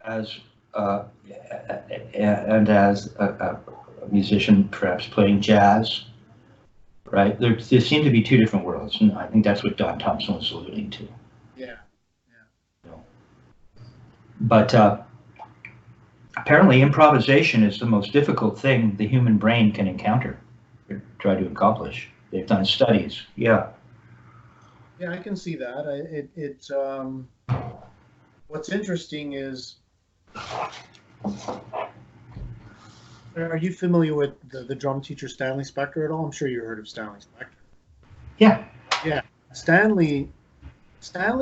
as and as a musician, perhaps playing jazz, right? There seem to be two different worlds, and I think that's what Don Thompson was alluding to. Yeah. You know. But apparently, improvisation is the most difficult thing the human brain can encounter or try to accomplish. They've done studies. Yeah. Yeah, I can see that. What's interesting is, are you familiar with the drum teacher Stanley Spector at all? I'm sure you heard of Stanley Spector. Yeah. Yeah, Stanley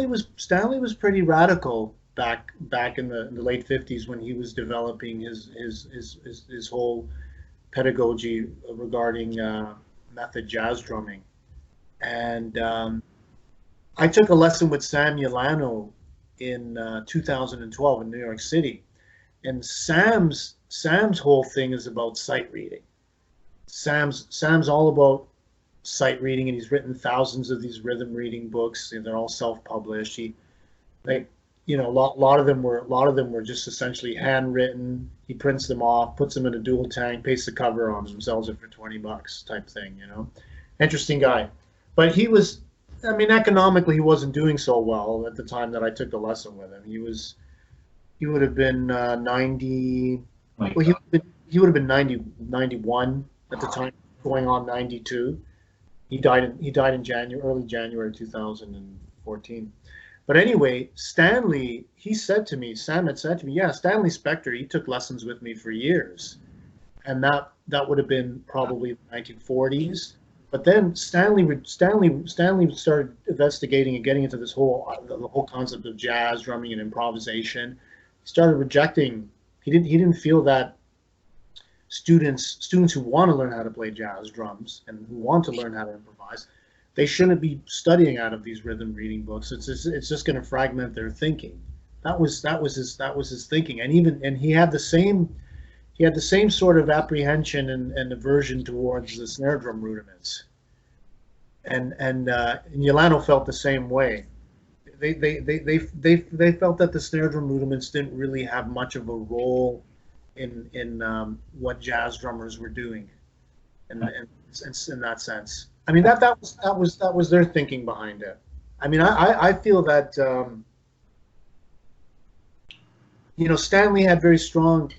was pretty radical back in the late 50s when he was developing his whole pedagogy regarding method jazz drumming. And I took a lesson with Sam Ulano in 2012 in New York City, and Sam's whole thing is about sight reading. Sam's all about sight reading, and he's written thousands of these rhythm reading books, and they're all self-published. A lot of them were just essentially handwritten. He prints them off, puts them in a dual tank, pastes the cover on them, sells it for $20 type thing. Interesting guy. But economically, he wasn't doing so well at the time that I took the lesson with him. He would have been 90. My Well, God. he would have been 90, 91 at the time, going on 92. He died in January, early January 2014. But anyway, Sam had said to me, yeah, Stanley Spector, he took lessons with me for years, and that would have been probably the 1940s. But then Stanley started investigating and getting into the whole concept of jazz drumming and improvisation. He started rejecting. He didn't feel that students who want to learn how to play jazz drums and who want to learn how to improvise, they shouldn't be studying out of these rhythm reading books. It's just going to fragment their thinking. That was his thinking, and he had the same sort of apprehension and aversion towards the snare drum rudiments. And Ulano felt the same way. They felt that the snare drum rudiments didn't really have much of a role in what jazz drummers were doing, in that sense. I mean, that was their thinking behind it. I mean, I feel that Stanley had very strong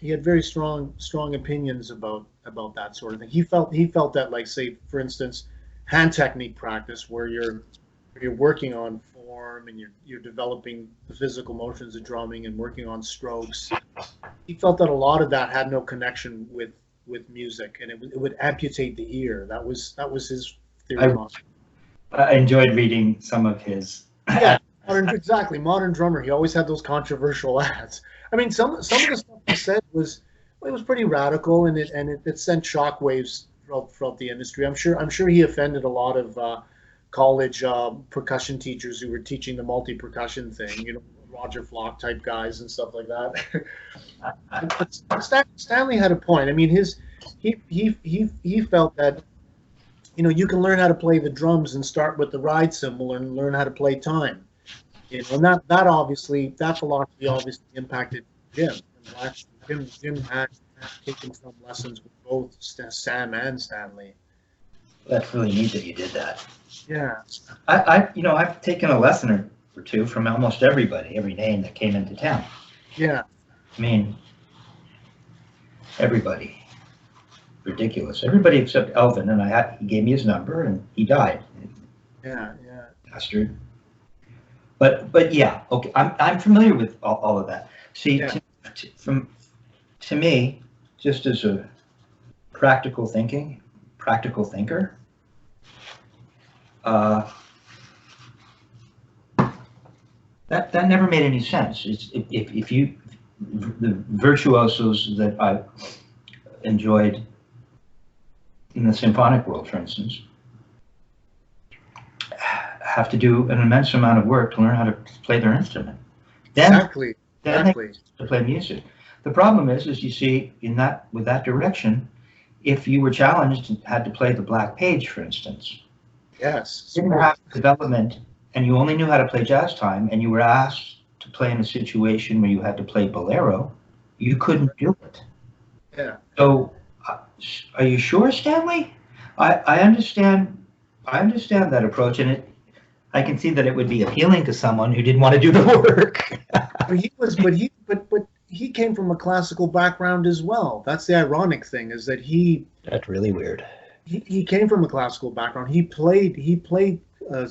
opinions about that sort of thing. He felt that, like, say, for instance, hand technique practice, where you're working on form and you're developing the physical motions of drumming and working on strokes. He felt that a lot of that had no connection with music, and it would amputate the ear. That was his theory. I enjoyed reading some of his. Yeah, modern drummer. He always had those controversial ads. I mean, some of the stuff he said was pretty radical, and it sent shockwaves throughout the industry. I'm sure he offended a lot of college percussion teachers who were teaching the multi-percussion thing, Roger Flock type guys and stuff like that. But Stanley had a point. I mean, he felt that you can learn how to play the drums and start with the ride cymbal and learn how to play time. And that philosophy obviously impacted Jim. Jim had taken some lessons with both Sam and Stanley. That's really neat that you did that. Yeah. I've taken a lesson or two from almost everybody, every name that came into town. Yeah. I mean, everybody. Ridiculous. Everybody except Elvin, and he gave me his number, and he died. Yeah. Bastard. But yeah, okay. I'm familiar with all of that. See, Yeah. to me, just as a practical thinker, that never made any sense. If the virtuosos that I enjoyed in the symphonic world, for instance, have to do an immense amount of work to learn how to play their instrument. Exactly. Then they to play music. The problem is you see, with that direction, if you were challenged and had to play the Black Page, for instance, Yes. didn't have development, and you only knew how to play jazz time, and you were asked to play in a situation where you had to play bolero, you couldn't do it. Yeah. So, are you sure, Stanley? I understand. I understand that approach, and I can see that it would be appealing to someone who didn't want to do the work. But he came from a classical background as well. That's the ironic thing, is that That's really weird. he came from a classical background. He played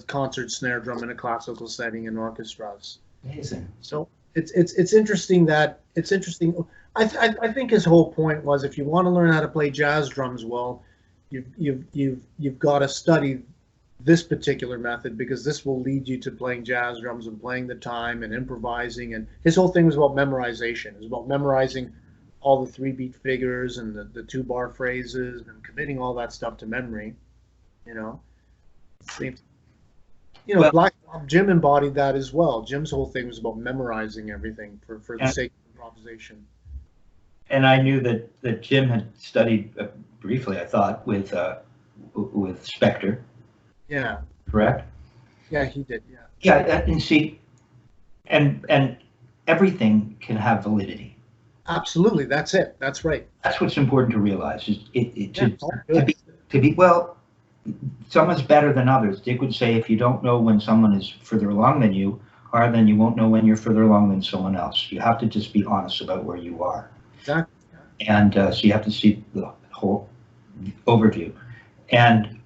concert snare drum in a classical setting in orchestras. Amazing. So it's interesting that it's interesting. I think his whole point was, if you want to learn how to play jazz drums well, you've got to study this particular method, because this will lead you to playing jazz drums and playing the time and improvising. And his whole thing was about memorization. It was about memorizing all the 3-beat figures and the 2-bar phrases and committing all that stuff to memory. You know, Black Jim embodied that as well. Jim's whole thing was about memorizing everything for the sake of improvisation. And I knew that Jim had studied briefly, I thought, with Spector. Yeah. Correct? Yeah, he did. Yeah. Yeah, and see, and everything can have validity. Absolutely, that's it. That's right. That's what's important to realize. To be well, someone's better than others. Dick would say, if you don't know when someone is further along than you are, then you won't know when you're further along than someone else. You have to just be honest about where you are. Exactly. And so you have to see the whole overview. And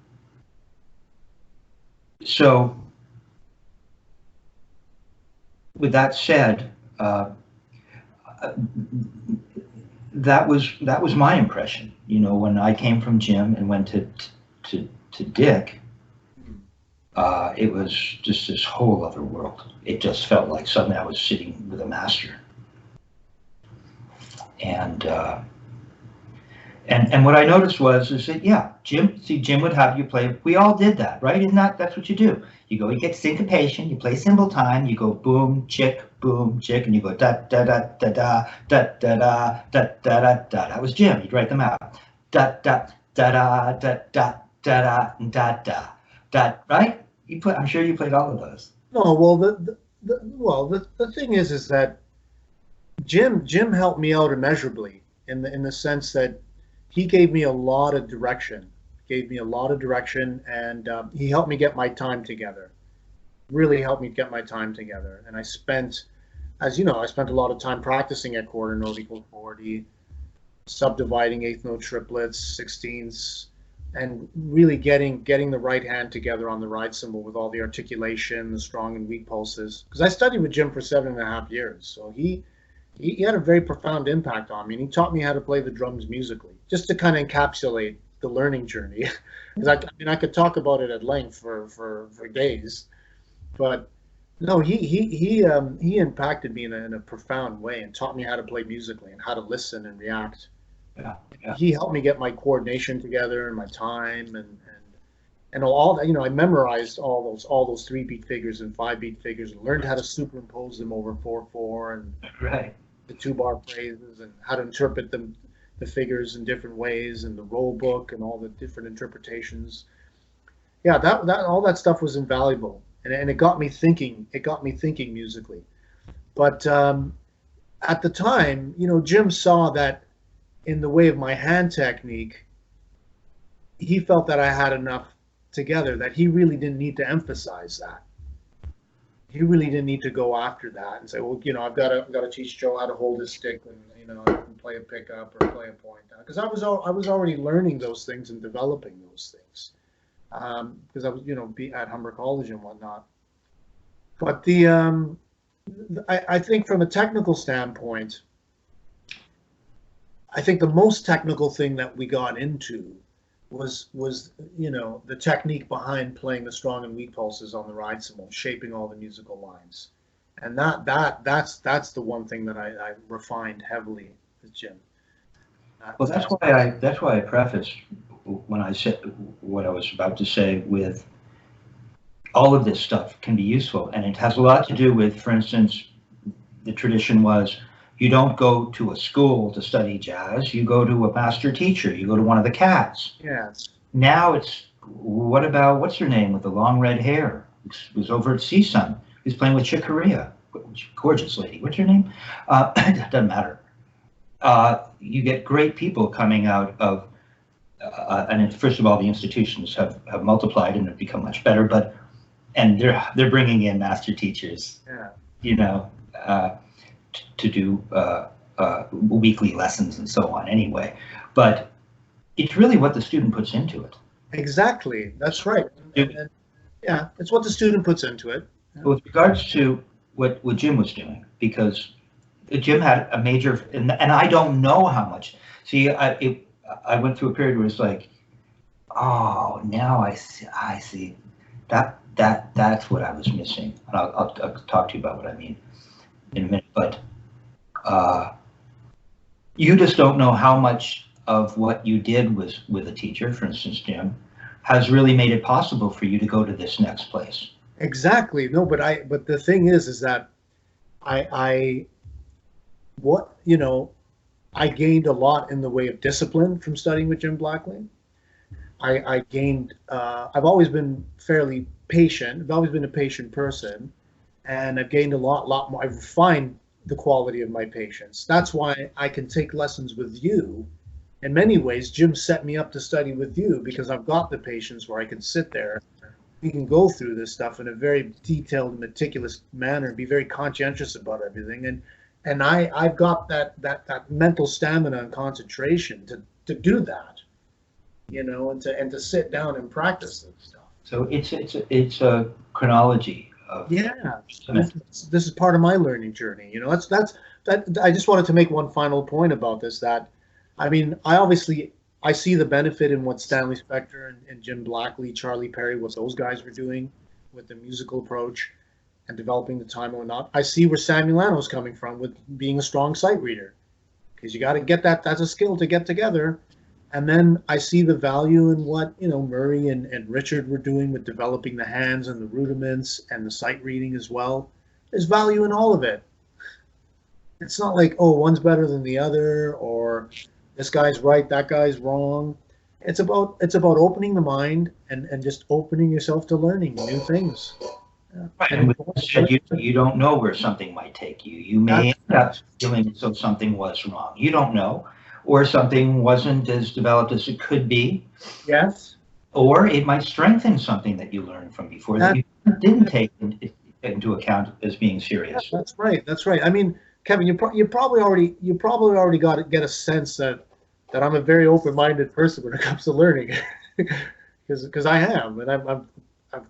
so, with that said, that was my impression. You know, when I came from Jim and went to Dick, it was just this whole other world. It just felt like suddenly I was sitting with a master. And what I noticed is that, yeah, Jim would have you play. We all did that, right? That's what you do. You go, you get syncopation, you play cymbal time, you go boom, chick, and you go da da da da da da da da da da da da. That was Jim. He'd write them out. Da da da da da da da da da da. Right? I'm sure you played all of those. No, well, the thing is that Jim helped me out immeasurably in the sense that he gave me a lot of direction. And he helped me get my time together. Really helped me get my time together. And I spent, as you know, a lot of time practicing at quarter note equals 40, subdividing eighth note triplets, sixteenths, and really getting the right hand together on the ride cymbal with all the articulation, the strong and weak pulses. Because I studied with Jim for 7.5 years, so he had a very profound impact on me, and he taught me how to play the drums musically, just to kind of encapsulate the learning journey. Because I could talk about it at length for days, but no, he impacted me in a profound way and taught me how to play musically and how to listen and react. Yeah. He helped me get my coordination together and my time and all that. You know, I memorized all those 3-beat figures and 5-beat figures and learned how to superimpose them over 4/4 and right. the 2-bar phrases and how to interpret them, the figures in different ways, and the roll book and all the different interpretations. Yeah, that all that stuff was invaluable, and it got me thinking. It got me thinking musically. But at the time, you know, Jim saw that in the way of my hand technique, he felt that I had enough together that he really didn't need to emphasize that. He really didn't need to go after that and say, well, you know, I've got to teach Joe how to hold his stick and, you know, and play a pickup or play a point down, because I was already learning those things and developing those things, because I was, you know, at Humber College and whatnot. But I think from a technical standpoint, I think the most technical thing that we got into was you know, the technique behind playing the strong and weak pulses on the ride cymbal, shaping all the musical lines, and that's the one thing that I refined heavily with Jim. Well, that's why I prefaced when I said what I was about to say with all of this stuff can be useful, and it has a lot to do with, for instance, the tradition was, you don't go to a school to study jazz, you go to a master teacher, you go to one of the cats. Yes. Now it's, what about, what's her name with the long red hair? It was over at CSUN. He's playing with Chick Corea. gorgeous lady. What's her name? It doesn't matter. You get great people coming out of, and first of all, the institutions have multiplied and have become much better. And they're bringing in master teachers, to do weekly lessons and so on. Anyway, but it's really what the student puts into it. Exactly, that's right. And, yeah, it's what the student puts into it. With regards to what Jim was doing, because Jim had a major, and I don't know how much. See, I went through a period where it's like, oh, now I see that's what I was missing. And I'll talk to you about what I mean in a minute. But you just don't know how much of what you did was with a teacher, for instance, Jim, has really made it possible for you to go to this next place. Exactly. No, but the thing is that I gained a lot in the way of discipline from studying with Jim Blackley. I gained, I've always been fairly patient. I've always been a patient person, and I've gained a lot more. I've refined the quality of my patience. That's why I can take lessons with you. In many ways, Jim set me up to study with you because I've got the patience where I can sit there. We can go through this stuff in a very detailed, meticulous manner, and be very conscientious about everything. And I've got that mental stamina and concentration to do that, and to sit down and practice this stuff. So it's a chronology of, yeah. This is part of my learning journey. That. I just wanted to make one final point about this. That, I mean, I see the benefit in what Stanley Spector and Jim Blackley, Charlie Perry, what those guys were doing with the musical approach and developing the time and whatnot. I see where Sam Ulano's coming from with being a strong sight reader, because you got to get that's a skill to get together. And then I see the value in what Murray and Richard were doing with developing the hands and the rudiments and the sight reading as well. There's value in all of it. It's not like, oh, one's better than the other, or this guy's right, that guy's wrong. It's about opening the mind and just opening yourself to learning new things. Right. And with that said, you don't know where something might take you. You may end up feeling as though something was wrong. You don't know. Or something wasn't as developed as it could be. Yes. Or it might strengthen something that you learned from before that you didn't take into account as being serious. Yeah, that's right. I mean, Kevin, you probably already get a sense that I'm a very open-minded person when it comes to learning, because I am, and I've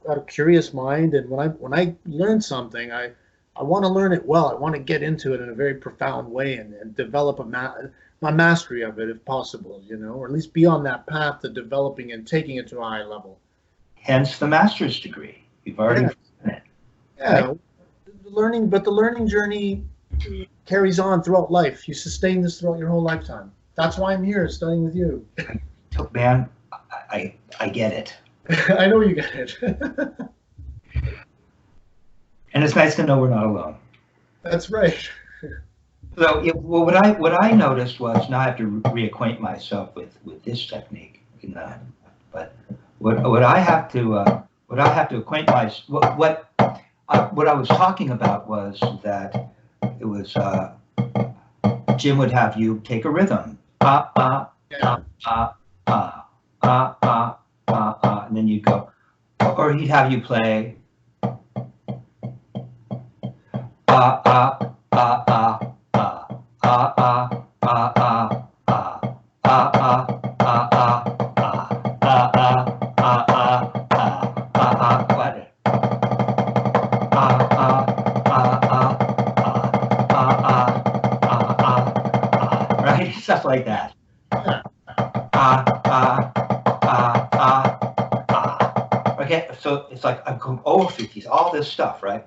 got a curious mind, and when I learn something, I want to learn it well. I want to get into it in a very profound way and develop my mastery of it if possible, or at least be on that path to developing and taking it to a high level. Hence the master's degree. You've already done it. Yeah, right? The learning journey carries on throughout life. You sustain this throughout your whole lifetime. That's why I'm here studying with you. Man, I get it. I know you get it. And it's nice to know we're not alone. That's right. So, what I noticed was, now I have to reacquaint myself with this technique. But what I have to acquaint myself, what I was talking about was that it was Jim would have you take a rhythm, and then you go, or he'd have you play, right? Stuff like that. Okay, so it's like I'm going over through all this stuff, right?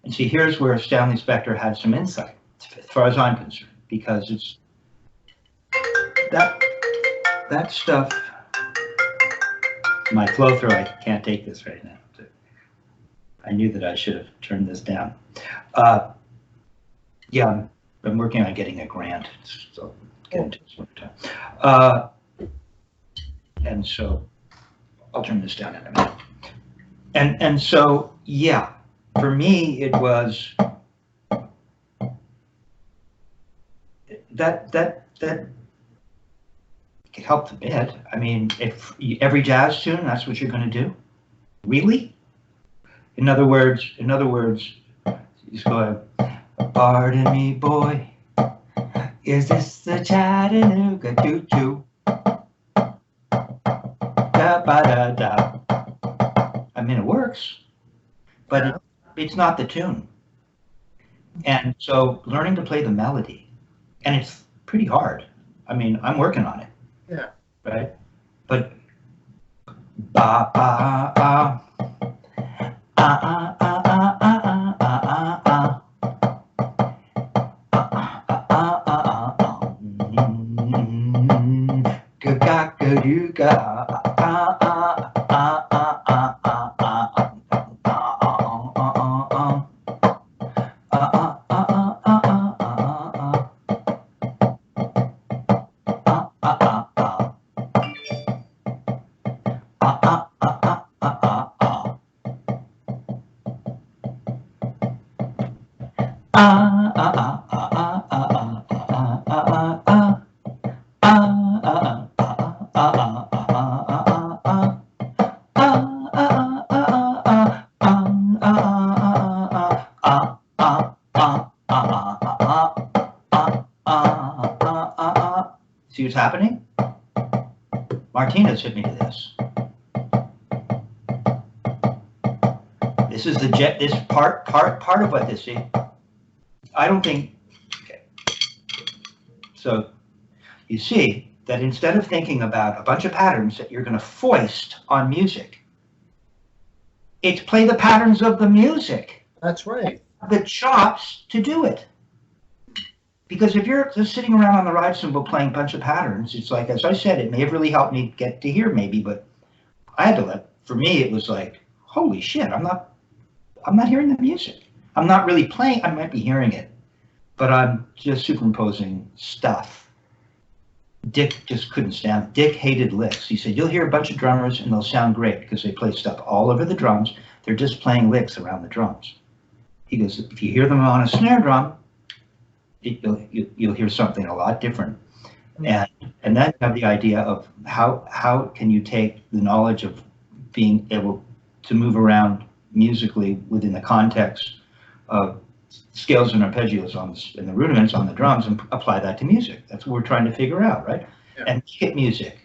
And see, here's where Stanley Spector had some insight, as far as I'm concerned, because it's that stuff. My flow through, I can't take this right now. I knew that I should have turned this down. Yeah, I'm working on getting a grant, so get into this one time. And so I'll turn this down in a minute. And so, yeah, for me, it was that helped a bit. I mean, if every jazz tune, that's what you're going to do, really? In other words, just go ahead. Pardon me, boy. Is this the Chattanooga choo-choo? Da-ba-da-da. I mean, it works, but it's not the tune. And so learning to play the melody, and it's pretty hard. I mean, I'm working on it. Yeah. Right? But ba ba ah ah ah ah ah ah ah ah See what's happening? Martinez hit me to this. This is this part of what this is. I don't think, okay. So you see that instead of thinking about a bunch of patterns that you're going to foist on music, it's play the patterns of the music. That's right. The chops to do it. Because if you're just sitting around on the ride cymbal playing a bunch of patterns, it's like, as I said, it may have really helped me get to hear maybe, but I had to for me, it was like, holy shit, I'm not hearing the music. I'm not really playing, I might be hearing it, but I'm just superimposing stuff. Dick just couldn't stand it. Dick hated licks. He said, you'll hear a bunch of drummers and they'll sound great because they play stuff all over the drums. They're just playing licks around the drums. He goes, if you hear them on a snare drum, you'll hear something a lot different. And then you have the idea of how can you take the knowledge of being able to move around musically within the context of scales and arpeggios and the rudiments on the drums and apply that to music. That's what we're trying to figure out, right? Yeah. And hit music.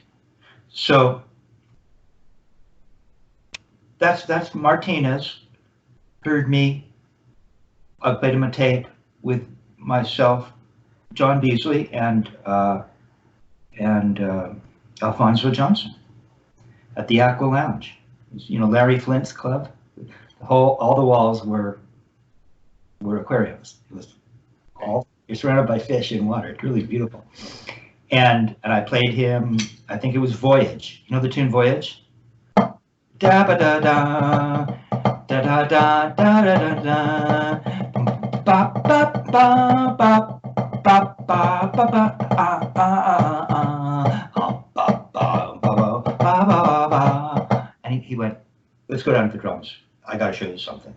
So that's Martinez heard me. I played him a tape with myself, John Beasley, and Alfonso Johnson at the Aqua Lounge. You know, Larry Flint's club. All the walls were aquariums. It was you're surrounded by fish and water. It's really beautiful. And I played him. I think it was Voyage. You know the tune Voyage? Da ba da da da da da da da da. Ba ba ba ba ba ba ba ba ah ah ah ah ba ba ba ba ba ba. And he went, let's go down to the drums. I got to show you something.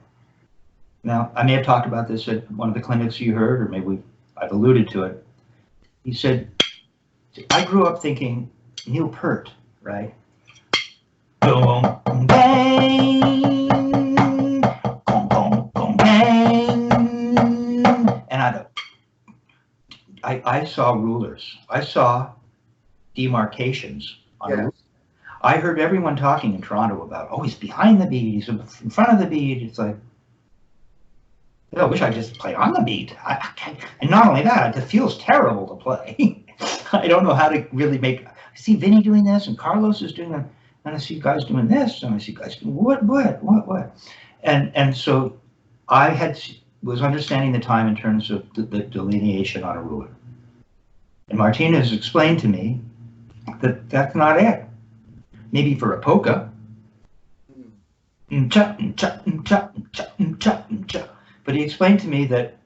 Now, I may have talked about this at one of the clinics you heard, or maybe I've alluded to it. He said, I grew up thinking Neil Peart, right? Boom, bang, boom, boom, bang. And I saw rulers. I saw demarcations on a ruler. I heard everyone talking in Toronto about, oh, he's behind the beat, he's in front of the beat. It's like, I wish I just played on the beat. And not only that, it feels terrible to play. I don't know how to really make. I see Vinny doing this, and Carlos is doing that, and I see guys doing this, and I see guys doing what, and so I was understanding the time in terms of the delineation on a ruler. And Martinez explained to me that that's not it. Maybe for a polka. But he explained to me that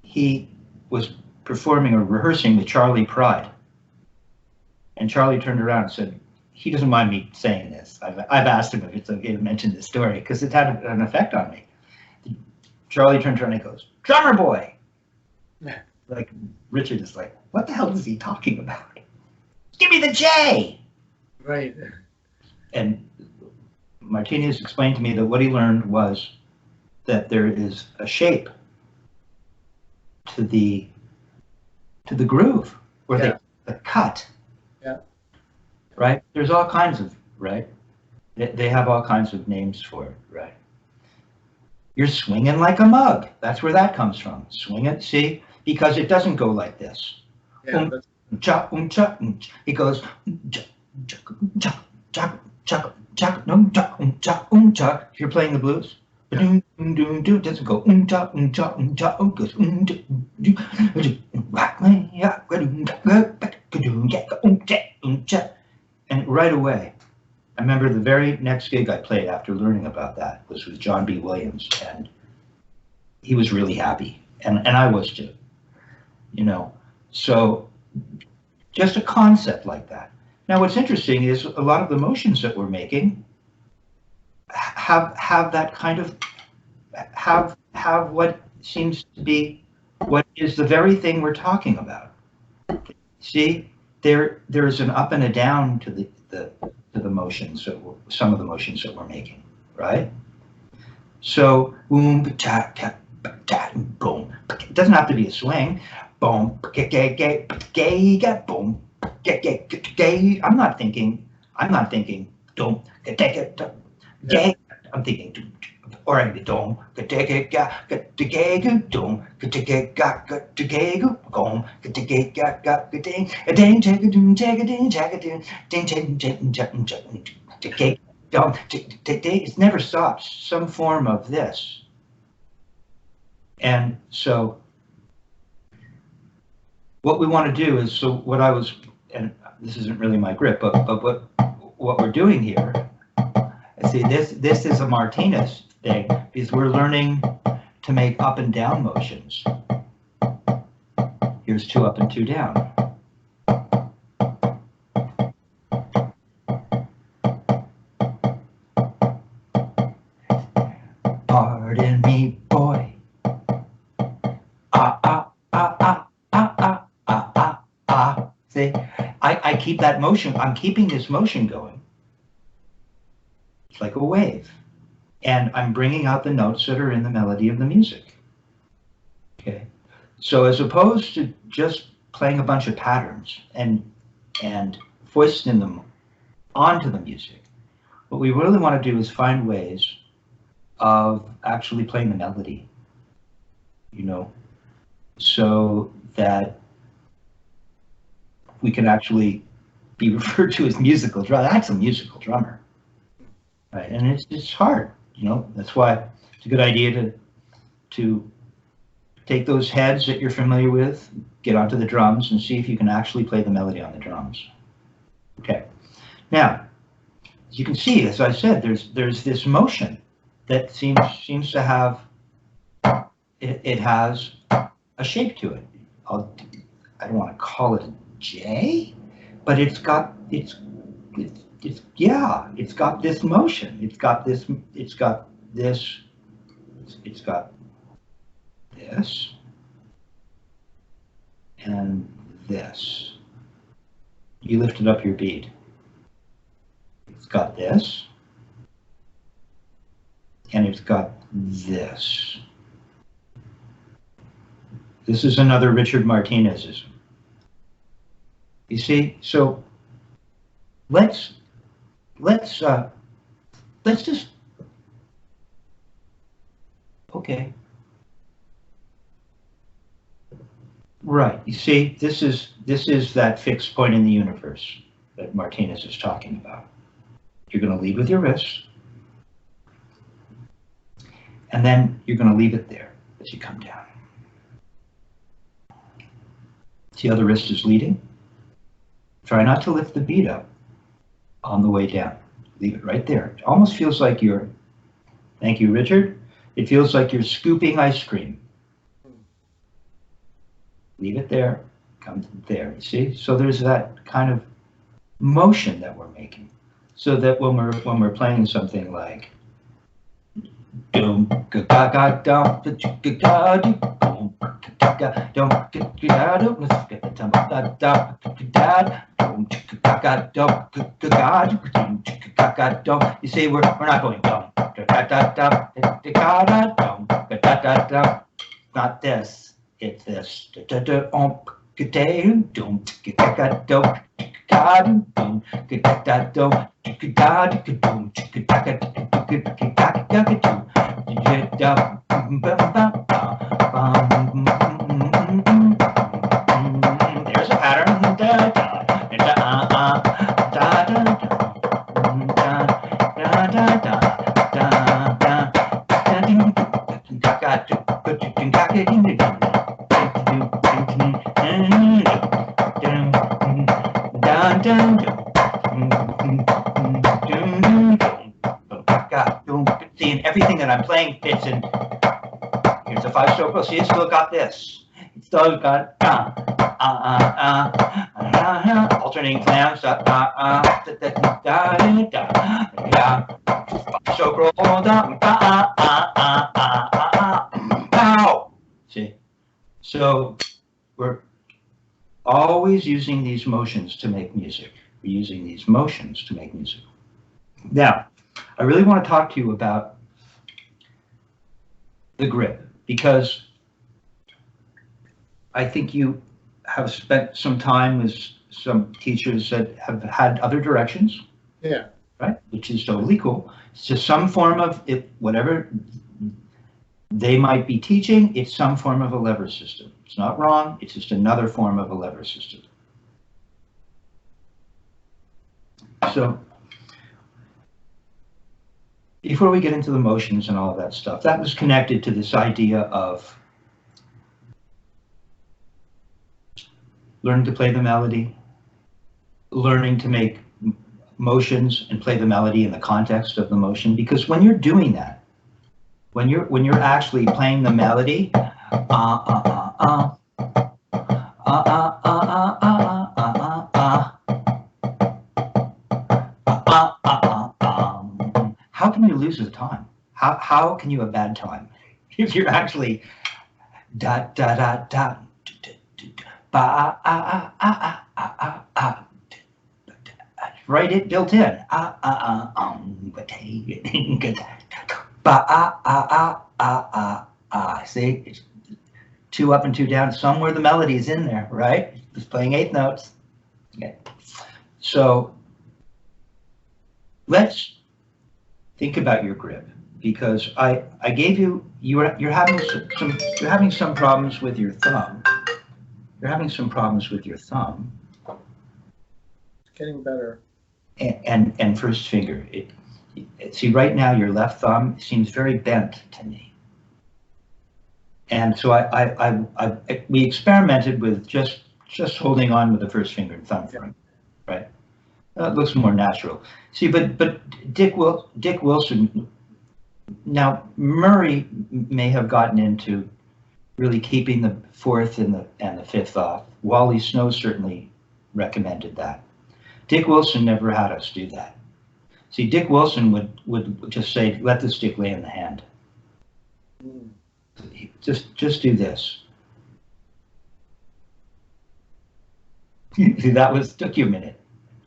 he was performing or rehearsing with Charlie Pride. And Charlie turned around and said, he doesn't mind me saying this. I've asked him if it's okay to mention this story because it's had an effect on me. Charlie turns around and goes, "Drummer boy!" Like, Richard is like, what the hell is he talking about? Give me the J! Right. And Martinez explained to me that what he learned was that there is a shape to the groove, or the cut. Yeah. Right? There's all kinds of, right? They have all kinds of names for it, right? You're swinging like a mug. That's where that comes from. Swing it, see? Because it doesn't go like this. Yeah, It goes if you're playing the blues. It doesn't go it goes and right away. I remember the very next gig I played after learning about that was with John B. Williams, and he was really happy, and I was too, you know. So just a concept like that. Now, what's interesting is a lot of the motions that we're making have that kind of have what seems to be what is the very thing we're talking about. See, there's an up and a down to the motions, so some of the motions that we're making, right? So boom, boom. It doesn't have to be a swing. Boom, boom. I'm not thinking. Don't gay. I'm thinking. Or I don't it never stops. Some form of this. And so what we want to do is, so what I was, and this isn't really my grip, but what we're doing here, see, this is a Martinez thing, because we're learning to make up and down motions. Here's 2 up and 2 down. Pardon me, boy. See, I keep that motion. I'm keeping this motion going. It's like a wave. And I'm bringing out the notes that are in the melody of the music. Okay. So as opposed to just playing a bunch of patterns and foisting them onto the music, what we really want to do is find ways of actually playing the melody, you know, so that we can actually be referred to as musical drummer. That's a musical drummer, right? And it's hard, you know. That's why it's a good idea to take those heads that you're familiar with, get onto the drums, and see if you can actually play the melody on the drums. Okay. Now, as you can see, as I said, there's this motion that seems to have it has a shape to it. I don't want to call it a J, but it's got this motion. It's got this and this. You lifted up your bead. It's got this, and it's got this. This is another Richard Martinezism. You see, so let's just, okay. Right, you see, this is that fixed point in the universe that Martinez is talking about. You're going to lead with your wrist, and then you're going to leave it there as you come down. See how the wrist is leading? Try not to lift the bead up on the way down. Leave it right there. It almost feels like you're, thank you, Richard. It feels like you're scooping ice cream. Leave it there, come there, you see? So there's that kind of motion that we're making, so that when we're playing something like dum ga ga ga dum ga ga ga dum ga dum ga ga dum dum ga da dum ga ga dum ga ga dum. You see, we're not going dum ga da da ga da dum ga da dum. Not this. It's this. Da da da ga da dum ga ga dum ga dum ga da dum ga da dum ga ga dum. There's a pattern. See, and everything that I'm playing fits in. Here's a 5-stroke. Well, see, it's still got this. It's still got alternating clams. 5-stroke roll. See, so we're always using these motions to make music. We're using these motions to make music. Now, I really want to talk to you about the grip, because I think you have spent some time with some teachers that have had other directions. Yeah. Right? Which is totally cool. It's just some form of it, whatever they might be teaching, it's some form of a lever system. It's not wrong, it's just another form of a lever system. So, before we get into the motions and all of that stuff, that was connected to this idea of learning to play the melody, learning to make motions and play the melody in the context of the motion. Because when you're doing that, when you're actually playing the melody, how can you lose the time? How can you have bad time if you're actually da da da da ba right, it built in see, it's 2 up and 2 down, somewhere the melody's in there, right? Just playing 8th notes. Okay. So let's think about your grip, because I gave you're having some problems with your thumb. You're having some problems with your thumb. It's getting better. And first finger. See, right now your left thumb seems very bent to me. And so we experimented with just holding on with the first finger and thumb front, right? It looks more natural. See, but Dick Wilson. Now Murray may have gotten into really keeping the 4th and the 5th off. Wally Snow certainly recommended that. Dick Wilson never had us do that. See, Dick Wilson would just say, let the stick lay in the hand. Just do this. See, took you a minute.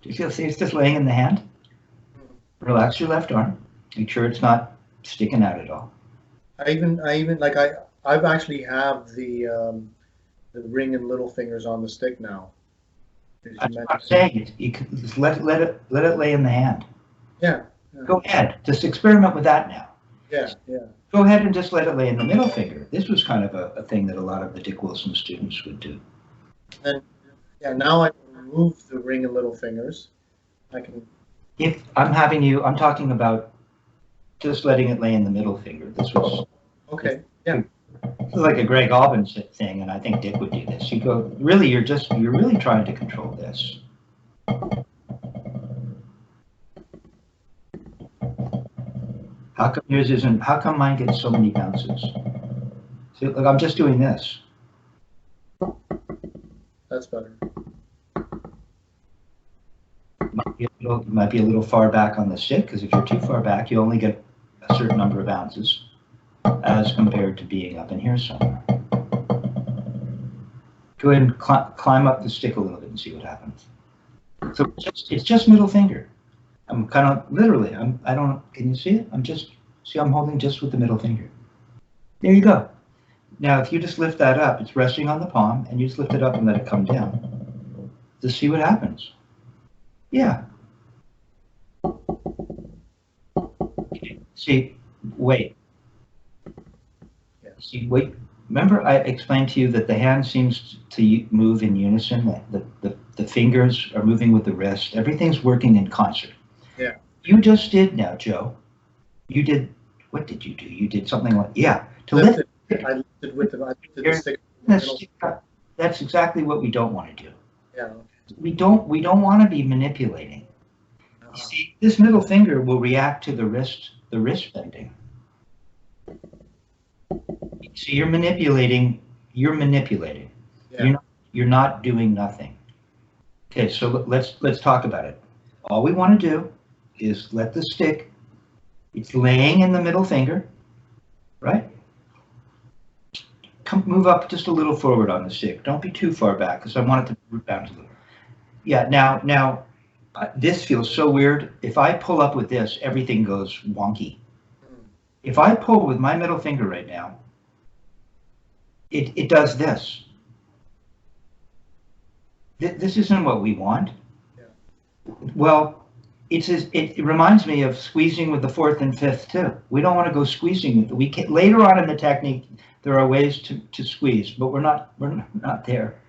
Do you feel, see, it's just laying in the hand? Relax your left arm. Make sure it's not sticking out at all. I've actually have the ring and little fingers on the stick now. That's what I'm saying. You can just let it lay in the hand. Yeah. Go ahead. Just experiment with that now. Yeah. Go ahead and just let it lay in the middle finger. This was kind of a thing that a lot of the Dick Wilson students would do. And now I can remove the ring and little fingers. I can. If I'm talking about just letting it lay in the middle finger. This was okay. Yeah. This is like a Greg Albin thing, and I think Dick would do this. You go, really, you're really trying to control this. How come yours isn't? How come mine gets so many bounces? See, look, I'm just doing this. That's better. Well, you might be a little far back on the stick, because if you're too far back, you only get a certain number of ounces as compared to being up in here somewhere. Go ahead and climb up the stick a little bit and see what happens. So it's just middle finger. I'm kind of literally, I don't, can you see it? I'm holding just with the middle finger. There you go. Now, if you just lift that up, it's resting on the palm, and you just lift it up and let it come down. Just see what happens. Yeah. See, wait. See, wait. Remember I explained to you that the hand seems to move in unison, the fingers are moving with the wrist. Everything's working in concert. Yeah. You just did now, Joe. You did, what did you do? You did something like, yeah. To lift it. I lifted with the stick. That's exactly what we don't want to do. Yeah. We don't want to be manipulating. You see, this middle finger will react to the wrist bending. So you're manipulating. Yeah. You're not doing nothing. Okay, so let's talk about it. All we want to do is let the stick, it's laying in the middle finger, right? Move up just a little forward on the stick. Don't be too far back, because I want it to bounce a little. Yeah, now this feels so weird. If I pull up with this, everything goes wonky. If I pull with my middle finger right now, it does this. This isn't what we want. Yeah. Well, it reminds me of squeezing with the fourth and fifth too. We don't want to go squeezing. Later on in the technique, there are ways to squeeze, but we're not there.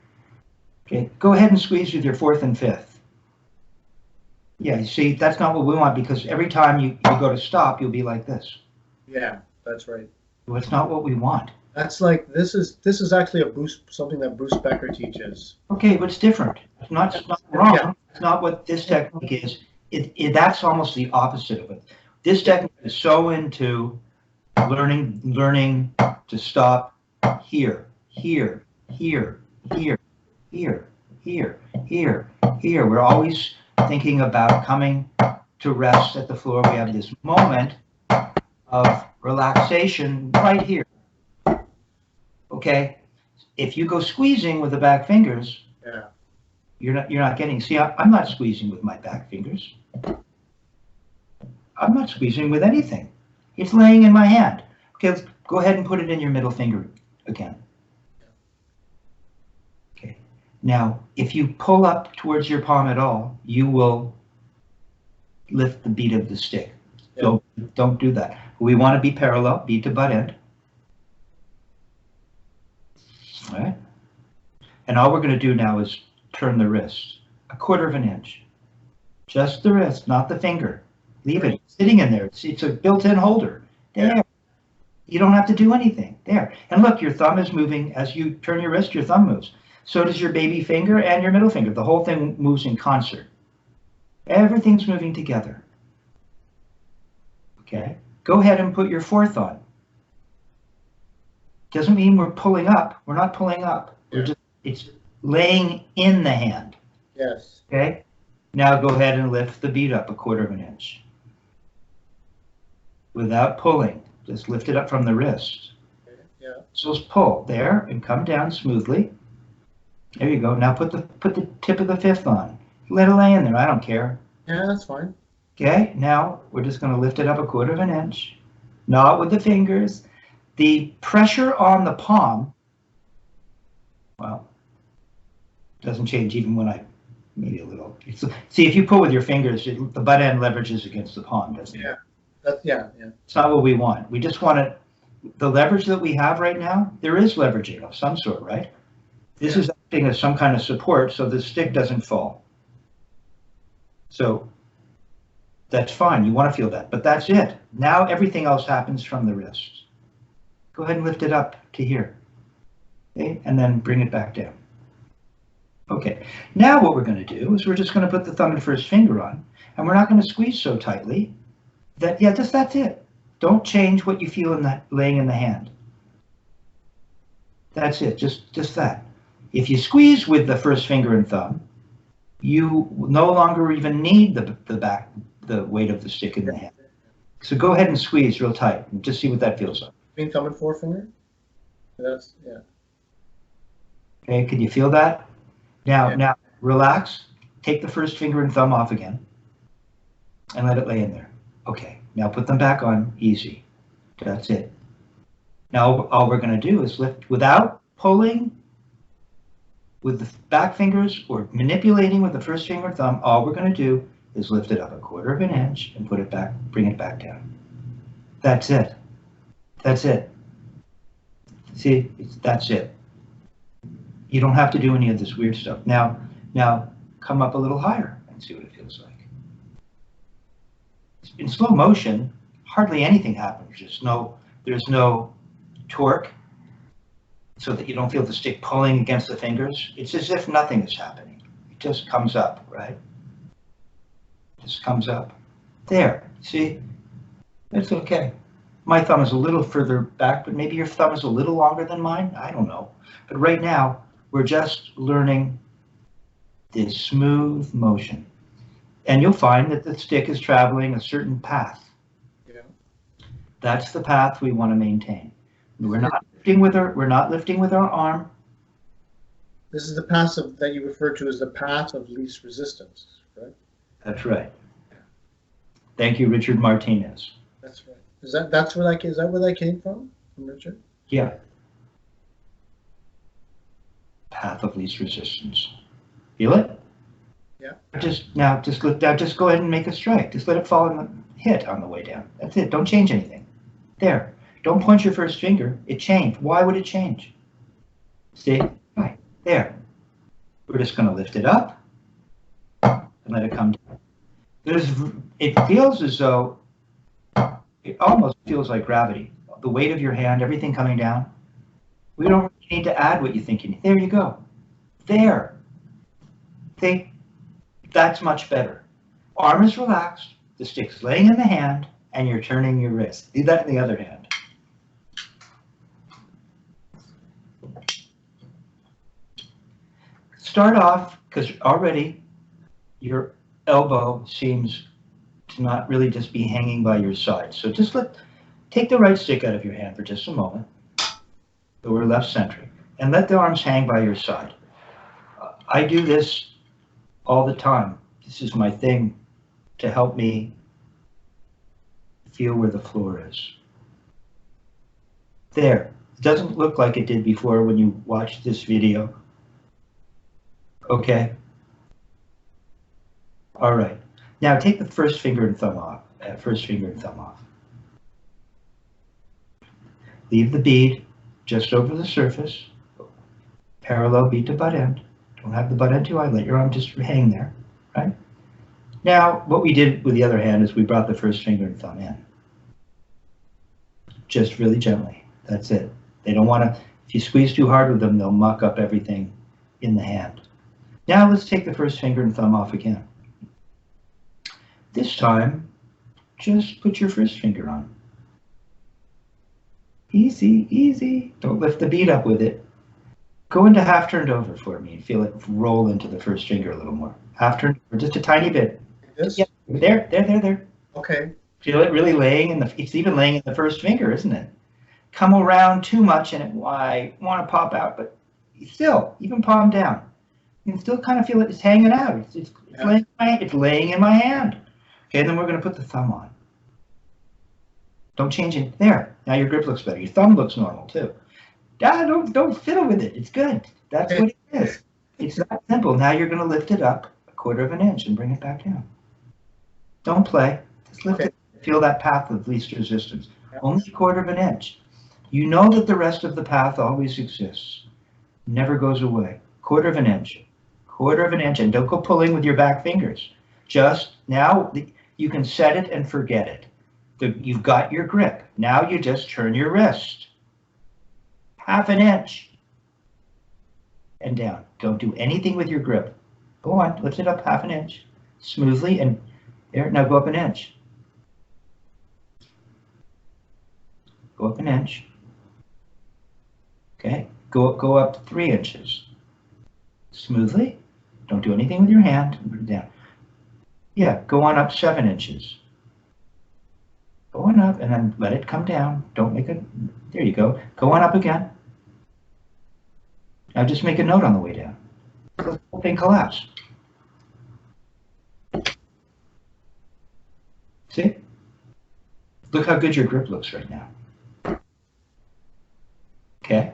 Okay, go ahead and squeeze with your fourth and fifth. Yeah, you see, that's not what we want, because every time you go to stop, you'll be like this. Yeah, that's right. Well, it's not what we want. That's like, this is actually something that Bruce Becker teaches. Okay, but it's different. It's not wrong. Yeah. It's not what this technique is. That's almost the opposite of it. This technique is so into learning to stop here. We're always thinking about coming to rest at the floor. We have this moment of relaxation right here. Okay, if you go squeezing with the back fingers, yeah, you're not getting. See, I'm not squeezing with my back fingers. I'm not squeezing with anything. It's laying in my hand. Okay, let's go ahead and put it in your middle finger again. Okay, now if you pull up towards your palm at all, you will lift the beat of the stick. Yeah. So don't do that. We want to be parallel, beat to butt end. All right, and all we're going to do now is turn the wrist 1/4 of an inch. Just the wrist, not the finger. Leave it sitting in there. It's a built-in holder. There. Yeah. You don't have to do anything. There. And look, your thumb is moving. As you turn your wrist, your thumb moves. So does your baby finger and your middle finger. The whole thing moves in concert. Everything's moving together. Okay. Go ahead and put your fourth on. Doesn't mean we're pulling up. We're not pulling up. Yeah. It's laying in the hand. Yes. Okay. Now go ahead and lift the bead up 1/4 of an inch. Without pulling. Just lift it up from the wrist. Okay. Yeah. So let's pull there and come down smoothly. There you go. Now put the tip of the fifth on. Let it lay in there. I don't care. Yeah, that's fine. Okay. Now we're just going to lift it up 1/4 of an inch. Not with the fingers. The pressure on the palm, well, doesn't change even when I, maybe a little. See, if you pull with your fingers, the butt end leverages against the palm, doesn't it? Yeah. It's not what we want. We just want the leverage that we have right now, there is leveraging of some sort, right? This is acting as some kind of support so the stick doesn't fall. So that's fine. You want to feel that, but that's it. Now everything else happens from the wrist. Go ahead and lift it up to here. Okay, and then bring it back down. Okay, now what we're going to do is we're just going to put the thumb and first finger on, and we're not going to squeeze so tightly that, yeah, that's it. Don't change what you feel in that laying in the hand. That's it, just that. If you squeeze with the first finger and thumb, you no longer even need the weight of the stick in the hand. So go ahead and squeeze real tight and just see what that feels like. Between thumb and forefinger? That's, yeah. Okay, can you feel that? Now, Yeah. now relax. Take the first finger and thumb off again and let it lay in there. Okay, now put them back on easy. That's it. Now all we're going to do is lift without pulling with the back fingers or manipulating with the first finger and thumb. All we're going to do is lift it up 1/4 of an inch and put it back, bring it back down. That's it. That's it. See, that's it. You don't have to do any of this weird stuff. Now come up a little higher and see what it feels like. In slow motion, hardly anything happens. There's no torque, so that you don't feel the stick pulling against the fingers. It's as if nothing is happening. It just comes up, right? Just comes up. There, see? It's okay. My thumb is a little further back, but maybe your thumb is a little longer than mine. I don't know. But right now, we're just learning this smooth motion. And you'll find that the stick is traveling a certain path. Yeah. That's the path we want to maintain. We're not lifting with our arm. This is the path that you refer to as the path of least resistance, right? That's right. Thank you, Richard Martinez. That's right. Is that where that came from Richard? Yeah. Path of least resistance. Feel it? Yeah. Just go ahead and make a strike. Just let it fall in the hit on the way down. That's it. Don't change anything. There. Don't point your first finger. It changed. Why would it change? See? Right. There. We're just going to lift it up and let it come down. It feels as though, it almost feels like gravity. The weight of your hand, everything coming down. We don't need to add what you think you need. There you go. There. See? That's much better. Arm is relaxed, the stick's laying in the hand, and you're turning your wrist. Do that in the other hand. Start off, because already your elbow seems to not really just be hanging by your side. So just take the right stick out of your hand for just a moment. So we're left centric. And let the arms hang by your side. I do this all the time. This is my thing to help me feel where the floor is. There. It doesn't look like it did before when you watched this video. Okay. All right. Now take the first finger and thumb off. Leave the bead just over the surface. Parallel bead to butt end. Don't have the butt end too high. Let your arm just hang there, right? Now, what we did with the other hand is we brought the first finger and thumb in. Just really gently. That's it. They don't want to, if you squeeze too hard with them, they'll muck up everything in the hand. Now let's take the first finger and thumb off again. This time, just put your first finger on. Easy, easy. Don't lift the bead up with it. Go into half turned over for me and feel it roll into the first finger a little more. Half turned over, just a tiny bit. Like this? Yeah, there. Okay. Feel it really laying in it's even laying in the first finger, isn't it? Come around too much and I want to pop out, but still, even palm down. You can still kind of feel it's hanging out. It's laying in my hand. Okay, then we're going to put the thumb on. Don't change it. There. Now your grip looks better. Your thumb looks normal too. Don't fiddle with it. It's good. That's what it is. It's that simple. Now you're going to lift it up 1/4 of an inch and bring it back down. Don't play. Just lift it. Feel that path of least resistance. Only 1/4 of an inch. You know that the rest of the path always exists. Never goes away. 1/4 of an inch. 1/4 of an inch. And don't go pulling with your back fingers. Just now you can set it and forget it. You've got your grip. Now you just turn your wrist. 1/2 an inch. And down. Don't do anything with your grip. Go on, lift it up 1/2 an inch. Smoothly and there. Now go up an inch. Go up an inch. Okay. Go up 3 inches. Smoothly. Don't do anything with your hand. Put it down. Yeah, go on up 7 inches. Go on up and then let it come down. Don't make it. There you go. Go on up again. Now just make a note on the way down. The whole thing collapse. See? Look how good your grip looks right now. Okay.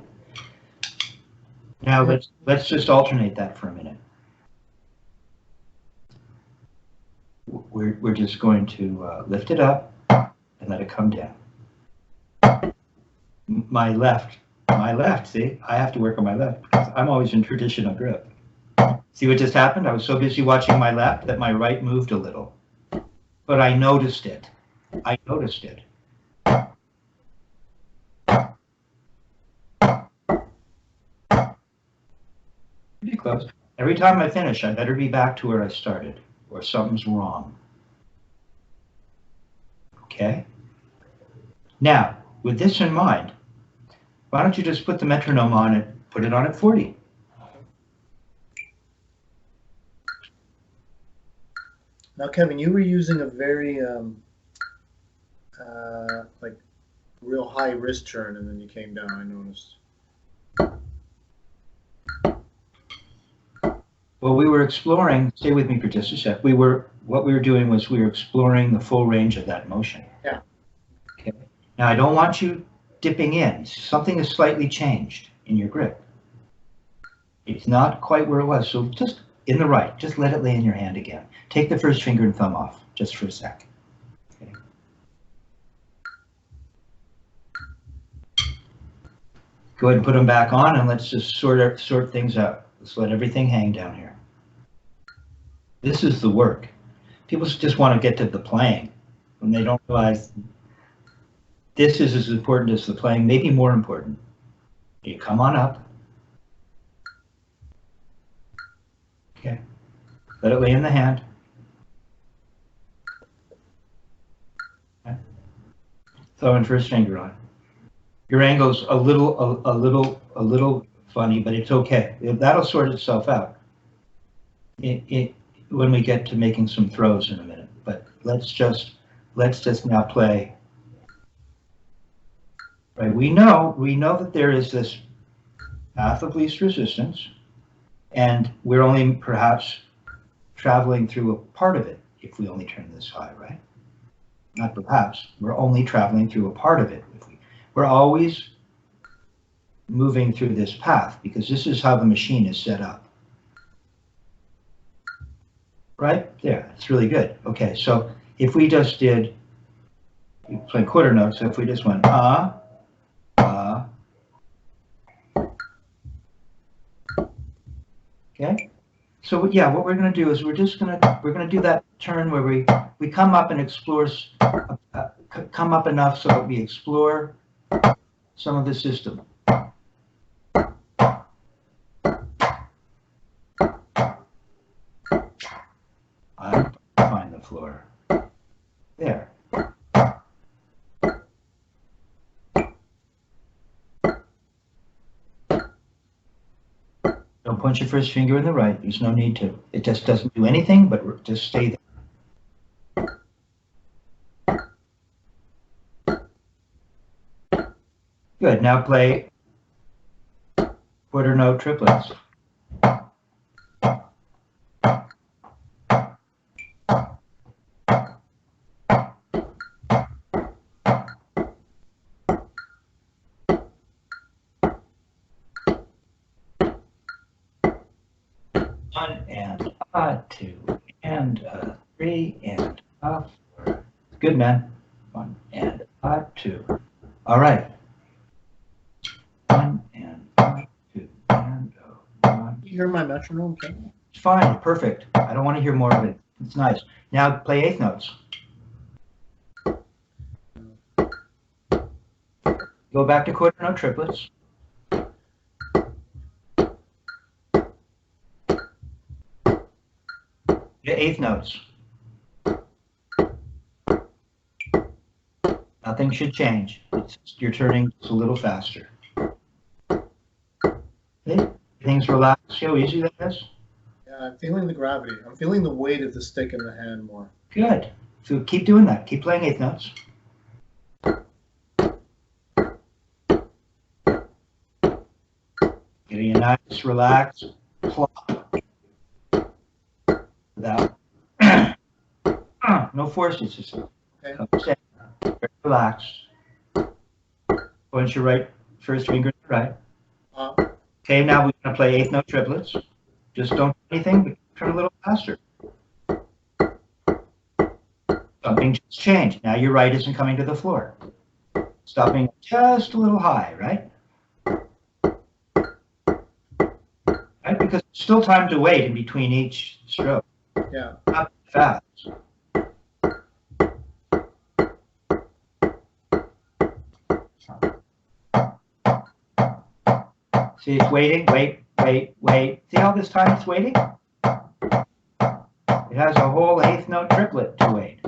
Now let's just alternate that for a minute. We're just going to lift it up and let it come down. My left, see? I have to work on my left because I'm always in traditional grip. See what just happened? I was so busy watching my left that my right moved a little. But I noticed it. I noticed it. Pretty close. Every time I finish, I better be back to where I started, or something's wrong. Okay? Now, with this in mind, why don't you just put the metronome on it, put it on at 40. Now, Kevin, you were using a very like real high wrist turn, and then you came down. I noticed. Well, we were exploring. Stay with me for just a sec. What we were doing was we were exploring the full range of that motion. Yeah. Okay. Now I don't want you dipping in. Something has slightly changed in your grip. It's not quite where it was. So just in the right, just let it lay in your hand again. Take the first finger and thumb off just for a sec. Okay. Go ahead and put them back on, and let's just sort things out. Let's let everything hang down here. This is the work. People just want to get to the playing, and they don't realize this is as important as the playing, maybe more important. You come on up. Okay. Let it lay in the hand. Okay. Throw in first finger on. Your angle's a little funny, but it's okay. That'll sort itself out. When we get to making some throws in a minute. But let's just now play. Right. We know that there is this path of least resistance, and we're only perhaps traveling through a part of it if we only turn this high, right? Not perhaps. We're only traveling through a part of it. We're always moving through this path because this is how the machine is set up. Right there, it's really good. Okay, so if we just did, you play quarter notes, so if we just went okay. So yeah, what we're going to do is we're going to do that turn where we come up and explore, come up enough so that we explore some of the system. I find the floor. There. Don't point your first finger in the right. There's no need to. It just doesn't do anything, but just stay there. Good. Now play quarter note triplets. One and a 2 and a 3 and a 4. Good, man. 1 and a 2. All right. 1 and a 2 and a 1. You hear my metronome, okay? It's fine. Perfect. I don't want to hear more of it. It's nice. Now play eighth notes. Go back to quarter note triplets. The eighth notes. Nothing should change. You're turning just a little faster. Okay? Things relax. See how easy that is? Yeah, I'm feeling the gravity. I'm feeling the weight of the stick in the hand more. Good. So keep doing that. Keep playing eighth notes. Getting a nice, relaxed plop. Without no forces. Just Okay. very relaxed. Point your right first finger to the right. Okay, now we're going to play eighth note triplets. Just don't do anything, but turn a little faster. Something just changed. Now your right isn't coming to the floor. Stopping just a little high, right? Right? Because there's still time to wait in between each stroke. Yeah. Not fast. See, it's waiting. Wait, wait, wait. See how this time it's waiting? It has a whole eighth note triplet to wait.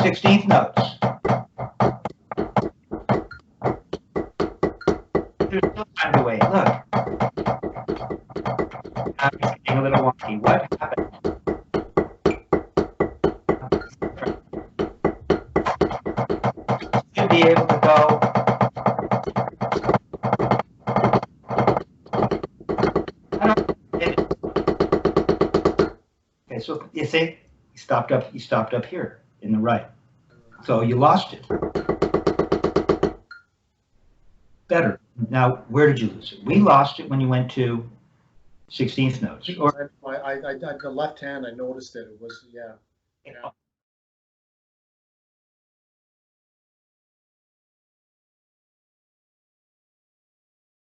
Sixteenth notes. There's still time to wait. Look. I'm getting a little wonky. What happened? Should be able to go. Okay, so you see, he stopped up here in the right. So you lost it. Better. Now, where did you lose it? We lost it when you went to 16th notes. Or The left hand, I noticed it. It was, yeah.